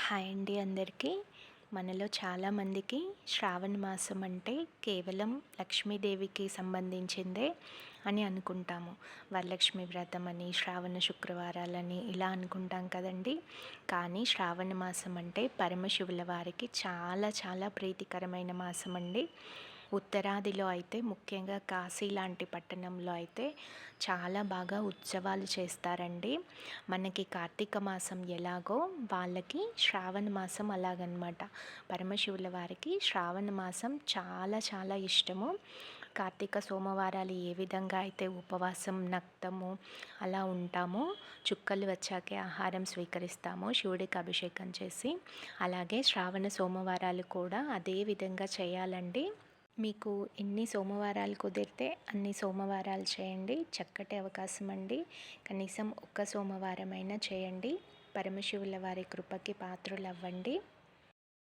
Hi అండి అందరికీ. మనలో చాలామందికి శ్రావణ మాసం అంటే కేవలం లక్ష్మీదేవికి సంబంధించిందే అని అనుకుంటాము. వరలక్ష్మి వ్రతం అని, శ్రావణ శుక్రవారాలని ఇలా అనుకుంటాం కదండి. కానీ శ్రావణ మాసం అంటే పరమశివుల వారికి చాలా చాలా ప్రీతికరమైన మాసం అండి. ఉత్తరాదిలో అయితే ముఖ్యంగా కాశీ లాంటి పట్టణంలో అయితే చాలా బాగా ఉత్సవాలు చేస్తారండి. మనకి కార్తీక మాసం ఎలాగో వాళ్ళకి శ్రావణ మాసం అలాగనమాట. పరమశివుల వారికి శ్రావణ మాసం చాలా చాలా ఇష్టము. కార్తీక సోమవారాలు ఏ విధంగా అయితే ఉపవాసం నక్తము అలా ఉంటామో, చుక్కలు వచ్చాకే ఆహారం స్వీకరిస్తామో శివుడికి అభిషేకం చేసి, అలాగే శ్రావణ సోమవారాలు కూడా అదే విధంగా చేయాలండి. మీకు ఎన్ని సోమవారాలు కుదిరితే అన్ని సోమవారాలు చేయండి. చక్కటి అవకాశం అండి. కనీసం ఒక్క సోమవారమైనా చేయండి. పరమశివుల వారి కృపకి పాత్రులవ్వండి.